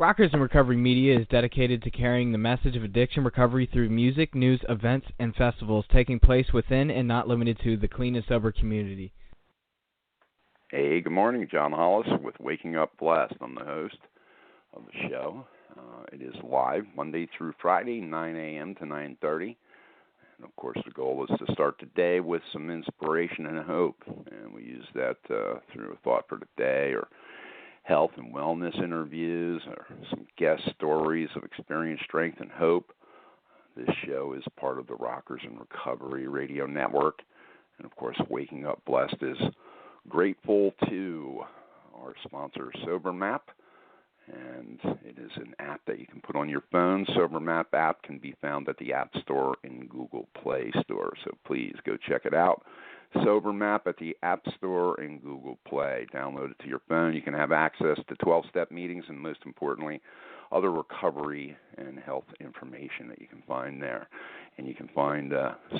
Rockers in Recovery Media is dedicated to carrying the message of addiction recovery through music, news, events, and festivals taking place within and not limited to the clean and sober community. Hey, good morning. John Hollis with Waking Up Blessed. I'm the host of the show. It is live Monday through Friday, 9 a.m. to 9:30. And, of course, the goal is to start the day with some inspiration and hope. And we use that through a thought for the day or health and wellness interviews or some guest stories of experience, strength, and hope. This show is part of the Rockers in Recovery Radio Network. And, of course, Waking Up Blessed is grateful to our sponsor, SoberMap. And it is an app that you can put on your phone. SoberMap app can be found at the App Store and Google Play Store. So please go check it out. SoberMap at the App Store and Google Play. Download it to your phone. You can have access to 12-step meetings and, most importantly, other recovery and health information that you can find there. And you can find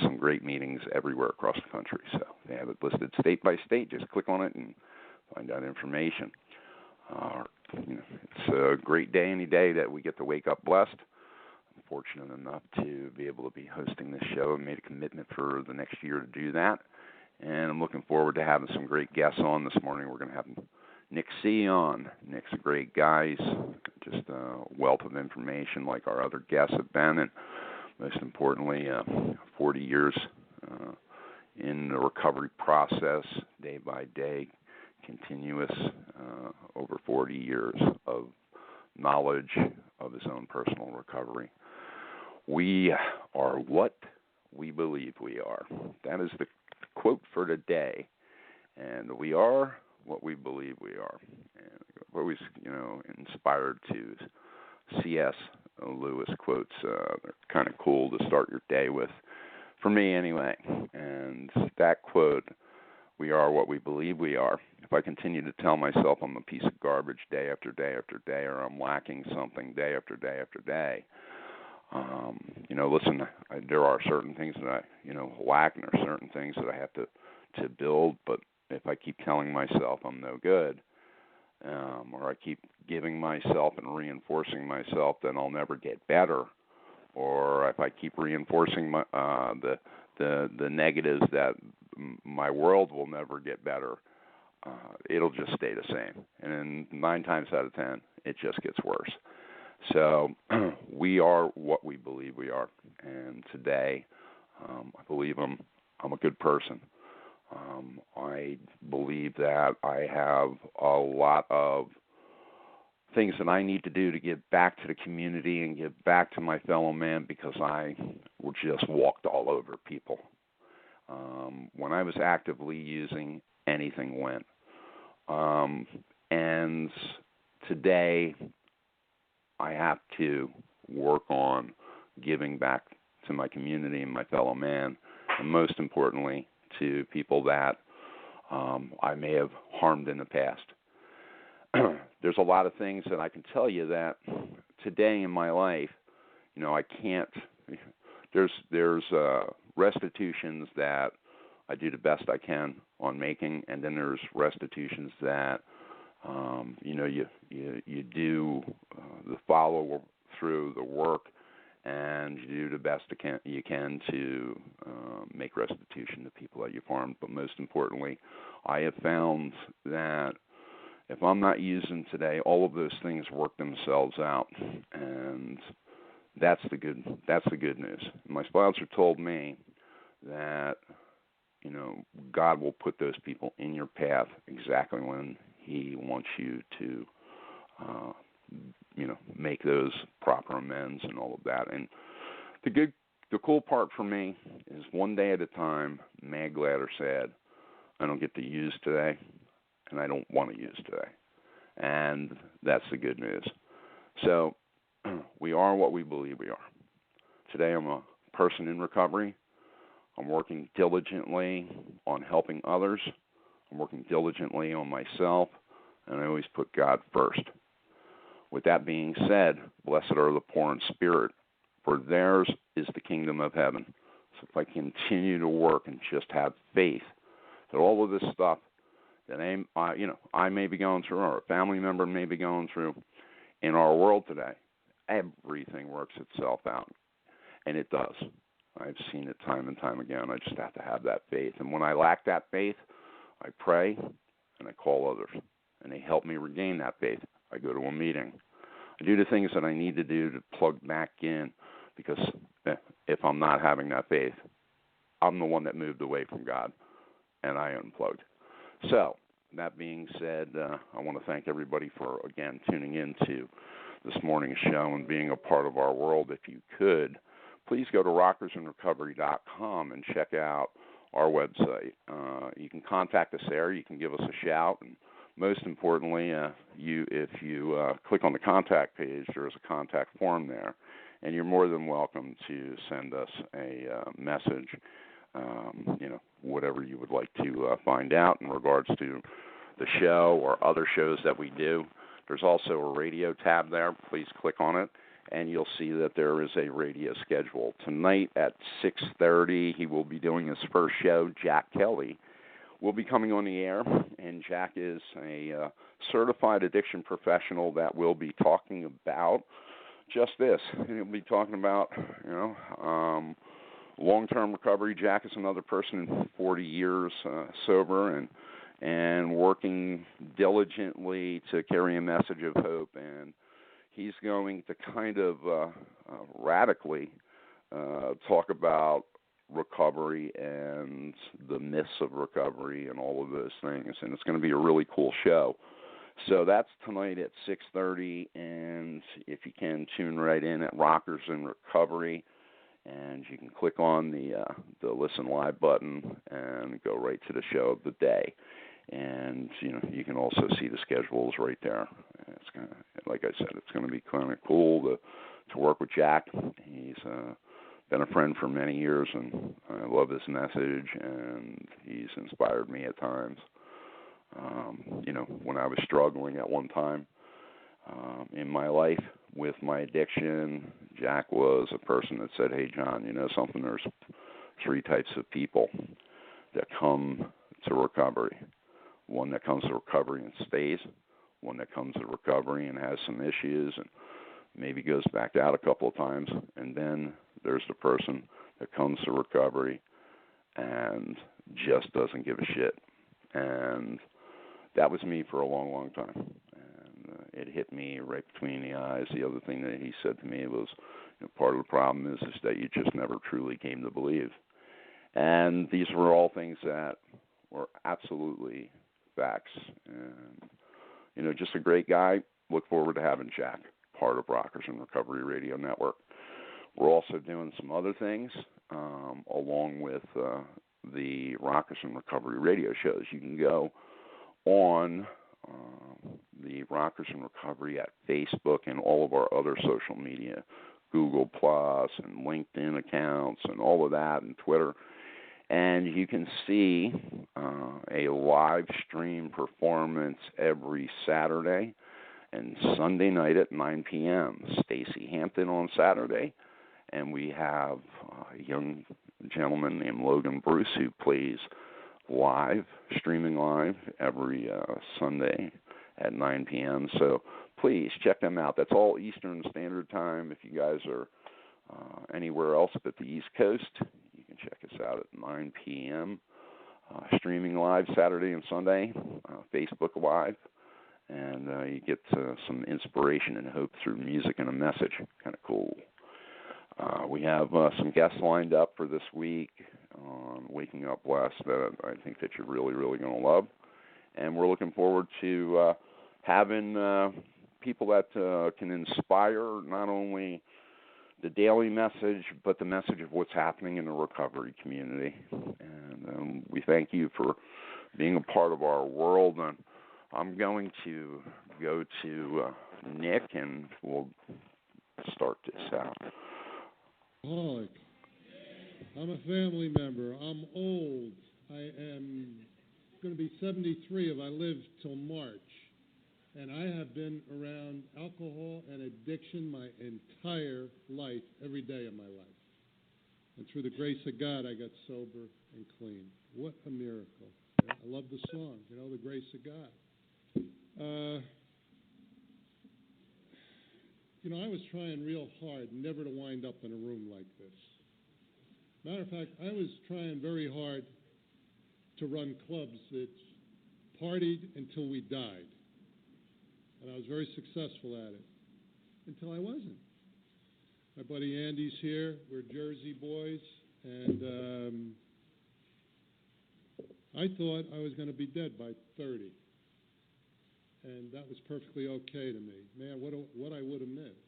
some great meetings everywhere across the country. So they have it listed state by state. Just click on it and find out information. It's a great day any day that we get to wake up blessed. I'm fortunate enough to be able to be hosting this show and made a commitment for the next year to do that. And I'm looking forward to having some great guests on this morning. We're going to have Nick C. on. Nick's a great guy. He's just a wealth of information like our other guests have been. And most importantly, 40 years in the recovery process, day by day, continuous, over 40 years of knowledge of his own personal recovery. We are what we believe we are. That is the quote for today. And we are what we believe we are. And I've always, inspired to C.S. Lewis quotes. They're kind of cool to start your day with, for me anyway. And that quote, we are what we believe we are. If I continue to tell myself I'm a piece of garbage day after day after day, or I'm lacking something day after day after day, listen, there are certain things that I, lack, and there are certain things that I have to build. But if I keep telling myself I'm no good, or I keep giving myself and reinforcing myself, then I'll never get better. Or if I keep reinforcing the negatives that my world will never get better, it'll just stay the same. And 9 times out of 10, it just gets worse. So we are what we believe we are. And today, I believe I'm a good person. I believe that I have a lot of things that I need to do to give back to the community and give back to my fellow man, because I just walked all over people. When I was actively using, anything went. And today, I have to work on giving back to my community and my fellow man, and most importantly, to people that I may have harmed in the past. There's a lot of things that I can tell you that today in my life, I can't. There's restitutions that I do the best I can on making, and then there's restitutions that you do the follow through the work, and you do the best you can to make restitution to people that you've harmed. But most importantly, I have found that if I'm not using today, all of those things work themselves out, and that's the good news. My sponsor told me that God will put those people in your path exactly when He wants you to make those proper amends and all of that. And the cool part for me is one day at a time, mad, glad, or sad. I don't get to use today, and I don't want to use today. And that's the good news. So we are what we believe we are. Today I'm a person in recovery. I'm working diligently on helping others. I'm working diligently on myself, and I always put God first. With that being said, blessed are the poor in spirit, for theirs is the kingdom of heaven. So if I continue to work and just have faith that all of this stuff that I may be going through, or a family member may be going through, in our world today, everything works itself out, and it does. I've seen it time and time again. I just have to have that faith. And when I lack that faith, I pray and I call others, and they help me regain that faith. I go to a meeting. I do the things that I need to do to plug back in, because if I'm not having that faith, I'm the one that moved away from God, and I unplugged. So, that being said, I want to thank everybody for, again, tuning in to this morning's show and being a part of our world. If you could, please go to rockersinrecovery.com and check out our website. You can contact us there. You can give us a shout. And most importantly, if you click on the contact page, there is a contact form there. And you're more than welcome to send us a message, whatever you would like to find out in regards to the show or other shows that we do. There's also a radio tab there. Please click on it, and you'll see that there is a radio schedule. Tonight at 6:30, he will be doing his first show. Jack Kelly will be coming on the air, and Jack is a certified addiction professional that will be talking about just this. He'll be talking about, long-term recovery. Jack is another person, 40 years sober and working diligently to carry a message of hope. And he's going to kind of radically talk about recovery and the myths of recovery and all of those things. And it's going to be a really cool show. So that's tonight at 6:30, and if you can, tune right in at Rockers in Recovery, and you can click on the Listen Live button and go right to the show of the day. And, you can also see the schedules right there. It's gonna, like I said, it's going to be kind of cool to work with Jack. He's been a friend for many years, and I love his message, and he's inspired me at times. When I was struggling at one time in my life with my addiction, Jack was a person that said, "Hey, John, something? There's 3 types of people that come to recovery. One that comes to recovery and stays, one that comes to recovery and has some issues and maybe goes back out a couple of times, and then there's the person that comes to recovery and just doesn't give a shit." And that was me for a long, long time. And it hit me right between the eyes. The other thing that he said to me was, part of the problem is that you just never truly came to believe. And these were all things that were absolutely facts. And, just a great guy. Look forward to having Jack, part of Rockers in Recovery Radio Network. We're also doing some other things along with the Rockers in Recovery radio shows. You can go on the Rockers in Recovery at Facebook and all of our other social media, Google Plus and LinkedIn accounts and all of that, and Twitter. And you can see a live stream performance every Saturday and Sunday night at 9 p.m. Stacy Hampton on Saturday, and we have a young gentleman named Logan Bruce who plays live, streaming live every Sunday at 9 p.m. So please check them out. That's all Eastern Standard Time. If you guys are anywhere else but the East Coast, you can check us out at 9 p.m. Streaming live Saturday and Sunday, Facebook Live, and you get some inspiration and hope through music and a message. Kind of cool. We have some guests lined up for this week on Waking Up Blessed that I think that you're really, really going to love. And we're looking forward to having people that can inspire not only the daily message, but the message of what's happening in the recovery community. And we thank you for being a part of our world. And I'm going to go to Nick, and we'll start this out. Alcoholic. I'm a family member. I'm old. I am going to be 73 if I live till March. And I have been around alcohol and addiction my entire life, every day of my life. And through the grace of God, I got sober and clean. What a miracle. Yeah, I love the song, the grace of God. You know, I was trying real hard never to wind up in a room like this. Matter of fact, I was trying very hard to run clubs that partied until we died. And I was very successful at it, until I wasn't. My buddy Andy's here. We're Jersey boys. And I thought I was going to be dead by 30. And that was perfectly okay to me. Man, what I would have missed.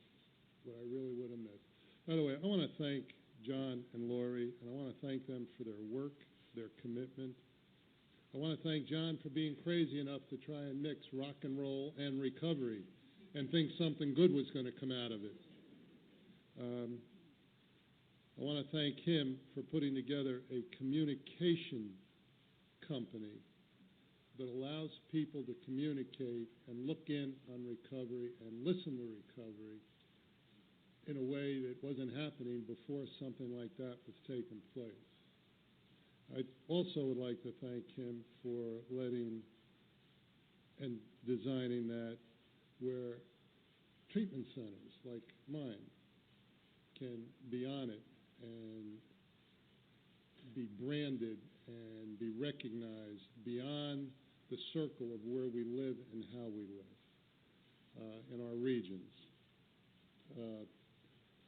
What I really would have missed. By the way, I want to thank John and Lori, and I want to thank them for their work, their commitment. I want to thank John for being crazy enough to try and mix rock and roll and recovery and think something good was going to come out of it. I want to thank him for putting together a communication company that allows people to communicate and look in on recovery and listen to recovery in a way that wasn't happening before something like that was taking place. I also would like to thank him for letting and designing that where treatment centers like mine can be on it and be branded and be recognized beyond the circle of where we live and how we live in our regions.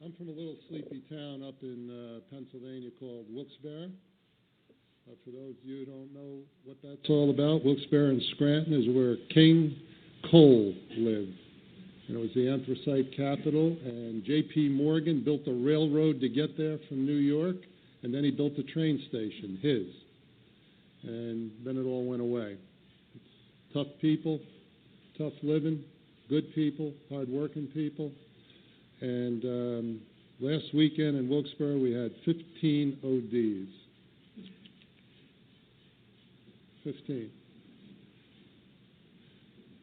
I'm from a little sleepy town up in Pennsylvania called Wilkes-Barre. For those of you who don't know what that's all about, Wilkes-Barre and Scranton is where King Coal lived. And it was the anthracite capital, and J.P. Morgan built a railroad to get there from New York, and then he built a train station, his. And then it all went away. It's tough people, tough living, good people, hard-working people. And last weekend in Wilkes-Barre, we had 15 ODs. 15.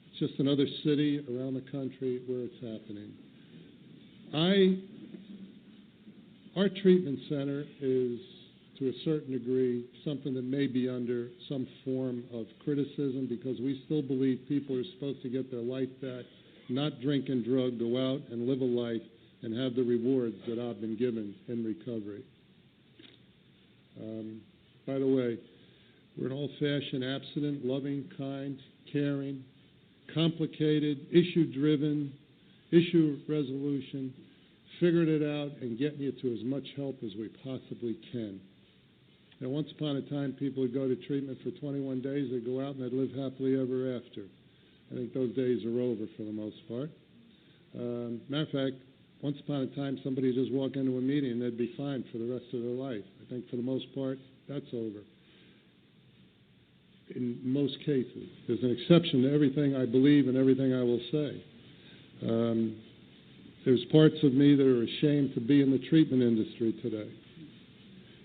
It's just another city around the country where it's happening. Our treatment center is, to a certain degree, something that may be under some form of criticism because we still believe people are supposed to get their life back, not drink and drug, go out and live a life and have the rewards that I've been given in recovery. By the way, we're an old-fashioned, abstinent, loving, kind, caring, complicated, issue-driven, issue resolution, figured it out and getting you to as much help as we possibly can. Now, once upon a time, people would go to treatment for 21 days, they'd go out and they'd live happily ever after. I think those days are over for the most part. Matter of fact, once upon a time, somebody would just walk into a meeting and they'd be fine for the rest of their life. I think for the most part, that's over. In most cases. There's an exception to everything I believe and everything I will say. There's parts of me that are ashamed to be in the treatment industry today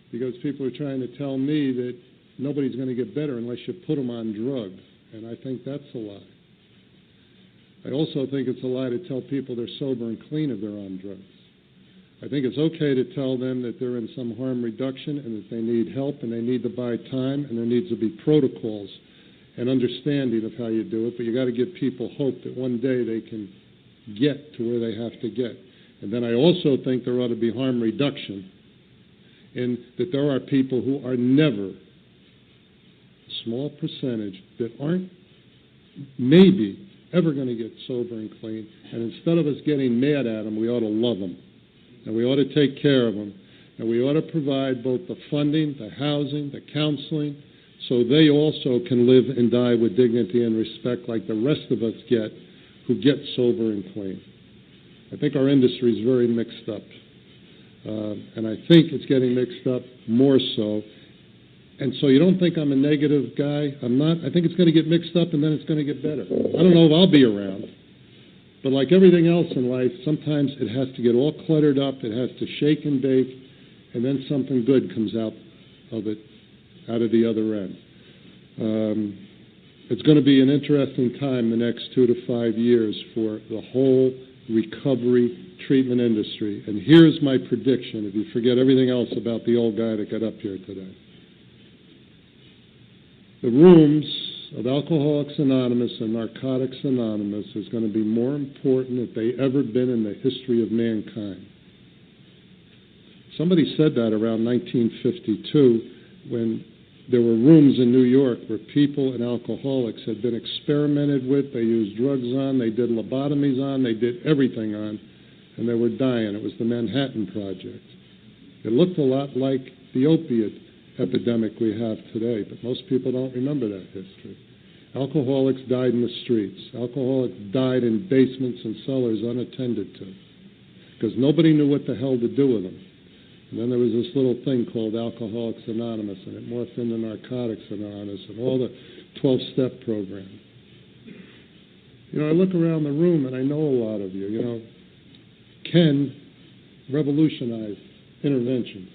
because people are trying to tell me that nobody's going to get better unless you put them on drugs, and I think that's a lie. I also think it's a lie to tell people they're sober and clean if they're on drugs. I think it's okay to tell them that they're in some harm reduction and that they need help and they need to buy time and there needs to be protocols and understanding of how you do it, but you got to give people hope that one day they can get to where they have to get. And then I also think there ought to be harm reduction in that there are people who are never, a small percentage, that aren't maybe ever going to get sober and clean, and instead of us getting mad at them, we ought to love them. And we ought to take care of them. And we ought to provide both the funding, the housing, the counseling, so they also can live and die with dignity and respect like the rest of us get who get sober and clean. I think our industry is very mixed up. And I think it's getting mixed up more so. And so you don't think I'm a negative guy. I'm not. I think it's going to get mixed up and then it's going to get better. I don't know if I'll be around. But like everything else in life, sometimes it has to get all cluttered up, it has to shake and bake, and then something good comes out of it, out of the other end. It's going to be an interesting time the next 2 to 5 years for the whole recovery treatment industry. And here's my prediction, if you forget everything else about the old guy that got up here today. The rooms of Alcoholics Anonymous and Narcotics Anonymous is going to be more important than they ever been in the history of mankind. Somebody said that around 1952 when there were rooms in New York where people and alcoholics had been experimented with, they used drugs on, they did lobotomies on, they did everything on, and they were dying. It was the Manhattan Project. It looked a lot like the opiate epidemic we have today, but most people don't remember that history. Alcoholics died in the streets. Alcoholics died in basements and cellars unattended to because nobody knew what the hell to do with them. And then there was this little thing called Alcoholics Anonymous, and it morphed into Narcotics Anonymous and all the 12-step program. You know, I look around the room, and I know a lot of you. You know, Ken revolutionized intervention.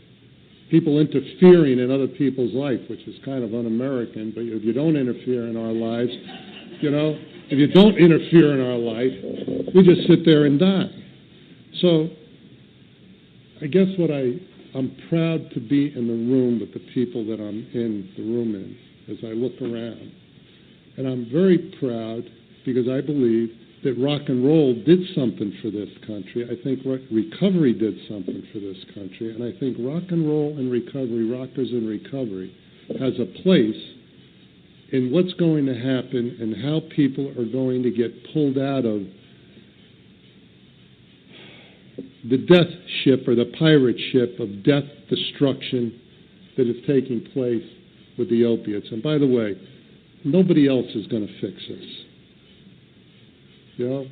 People interfering in other people's life, which is kind of un-American, but if you don't interfere in our lives, you know, if you don't interfere in our life, we just sit there and die. So I guess I'm proud to be in the room with the people that I'm in the room in as I look around. And I'm very proud because I believe that rock and roll did something for this country. I think recovery did something for this country. And I think rock and roll and recovery, rockers in recovery, has a place in what's going to happen and how people are going to get pulled out of the death ship or the pirate ship of death destruction that is taking place with the opiates. And by the way, nobody else is going to fix this. You know,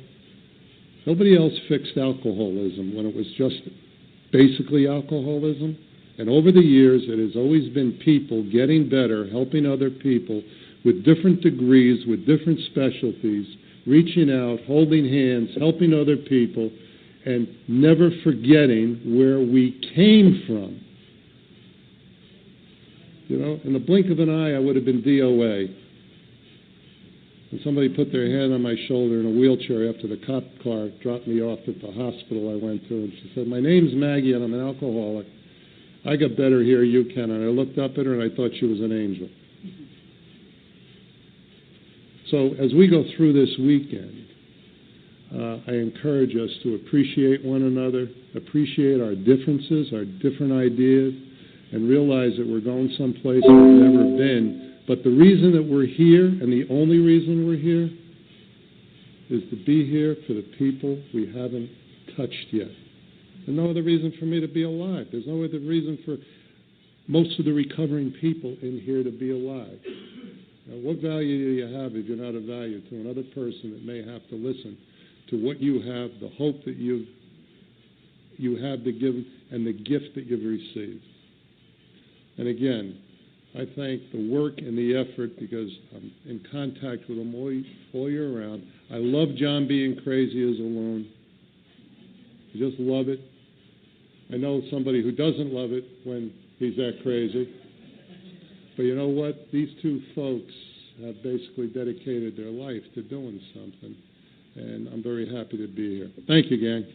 nobody else fixed alcoholism when it was just basically alcoholism. And over the years, it has always been people getting better, helping other people with different degrees, with different specialties, reaching out, holding hands, helping other people, and never forgetting where we came from. You know, in the blink of an eye, I would have been DOA. And somebody put their hand on my shoulder in a wheelchair after the cop car dropped me off at the hospital I went to, and she said, "My name's Maggie, and I'm an alcoholic. I got better here, you can." And I looked up at her, and I thought she was an angel. So as we go through this weekend, I encourage us to appreciate one another, appreciate our differences, our different ideas, and realize that we're going someplace we've never been. But the reason that we're here, and the only reason we're here, is to be here for the people we haven't touched yet. There's no other reason for me to be alive. There's no other reason for most of the recovering people in here to be alive. Now, what value do you have if you're not of value to another person that may have to listen to what you have, the hope that you have to give, and the gift that you've received? And again, I thank the work and the effort because I'm in contact with them all year round. I love John being crazy as a loon. I just love it. I know somebody who doesn't love it when he's that crazy. But you know what? These two folks have basically dedicated their life to doing something. And I'm very happy to be here. Thank you, gang.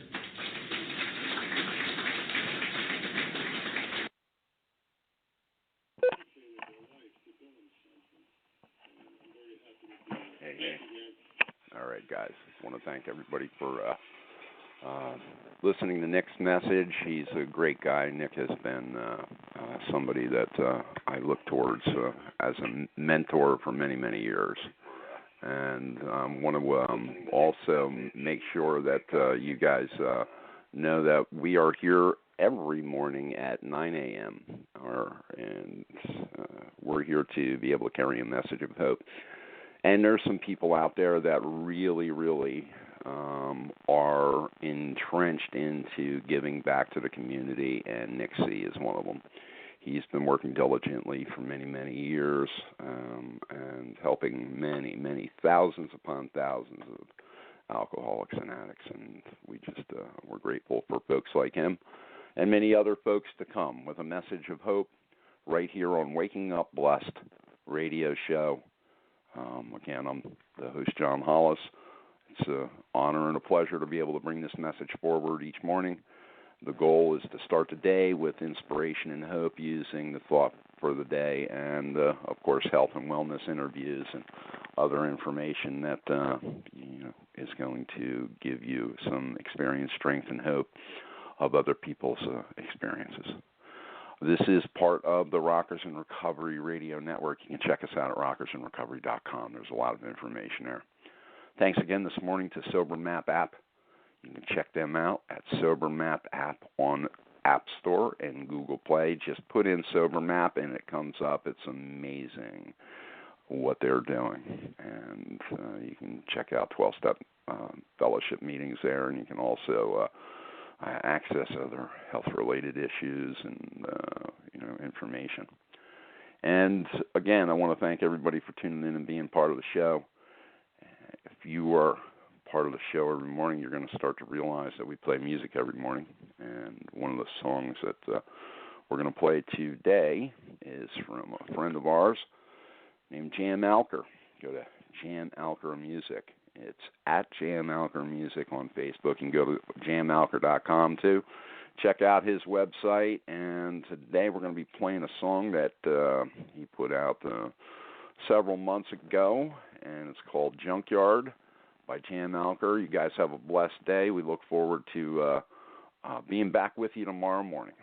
All right, guys. I want to thank everybody for listening to Nick's message. He's a great guy. Nick has been somebody that I look towards as a mentor for many, many years. And I want to also make sure that you guys know that we are here every morning at 9 a.m. And we're here to be able to carry a message of hope. And there's some people out there that really, really are entrenched into giving back to the community, and Nick C. is one of them. He's been working diligently for many, many years and helping many, many thousands upon thousands of alcoholics and addicts. And we just we're grateful for folks like him and many other folks to come with a message of hope right here on Waking Up Blessed radio show. Again, I'm the host, John Hollis. It's an honor and a pleasure to be able to bring this message forward each morning. The goal is to start the day with inspiration and hope using the thought for the day and, of course, health and wellness interviews and other information that is going to give you some experience, strength, and hope of other people's experiences. This is part of the Rockers in Recovery Radio Network. You can check us out at rockersinrecovery.com. There's a lot of information there. Thanks again this morning to Sober Map app. You can check them out at Sober Map app on App Store and Google Play. Just put in Sober Map and it comes up. It's amazing what they're doing. And you can check out 12-step fellowship meetings there, and you can also access other health-related issues and information. And again, I want to thank everybody for tuning in and being part of the show. If you are part of the show every morning, you're going to start to realize that we play music every morning. And one of the songs that we're going to play today is from a friend of ours named Jan Alker. Go to Jan Alker Music. It's at Jan Alker Music on Facebook. You can go to jamalker.com too. Check out his website. And today we're going to be playing a song that he put out several months ago, and it's called Junkyard by Jan Alker. You guys have a blessed day. We look forward to being back with you tomorrow morning.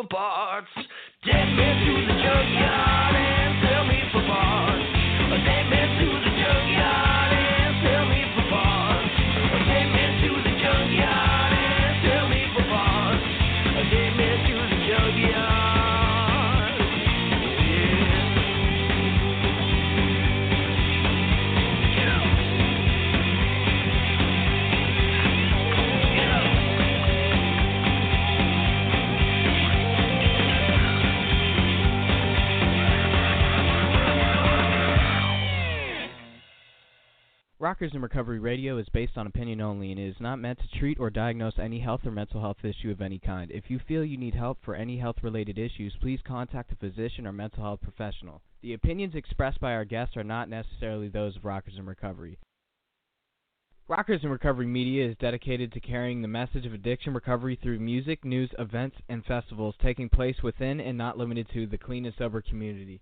for parts. Take me to the junkyard and sell me for parts. Take me to the junkyard and sell me for parts. Take me to the junkyard and sell me for parts. Take me to the junkyard. Rockers in Recovery Radio is based on opinion only and is not meant to treat or diagnose any health or mental health issue of any kind. If you feel you need help for any health-related issues, please contact a physician or mental health professional. The opinions expressed by our guests are not necessarily those of Rockers in Recovery. Rockers in Recovery Media is dedicated to carrying the message of addiction recovery through music, news, events, and festivals taking place within and not limited to the clean and sober community.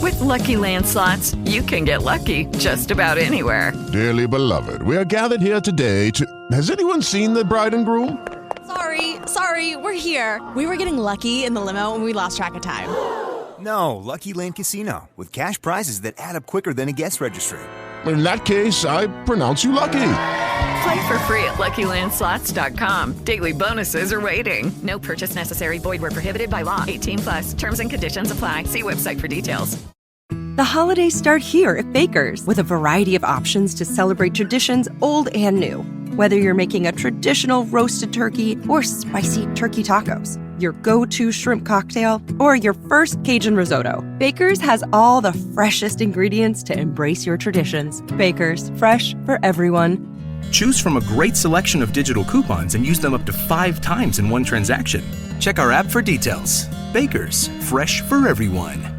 With Lucky Land Slots, you can get lucky just about anywhere. Dearly beloved, we are gathered here today to... Has anyone seen the bride and groom? Sorry, we're here. We were getting lucky in the limo and we lost track of time. No, Lucky Land Casino, with cash prizes that add up quicker than a guest registry. In that case, I pronounce you lucky. Play for free at LuckyLandSlots.com. Daily bonuses are waiting. No purchase necessary. Void where prohibited by law. 18+. Terms and conditions apply. See website for details. The holidays start here at Baker's with a variety of options to celebrate traditions old and new. Whether you're making a traditional roasted turkey or spicy turkey tacos, your go-to shrimp cocktail, or your first Cajun risotto, Baker's has all the freshest ingredients to embrace your traditions. Baker's, fresh for everyone. Choose from a great selection of digital coupons and use them up to 5 times in one transaction. Check our app for details. Baker's, fresh for everyone.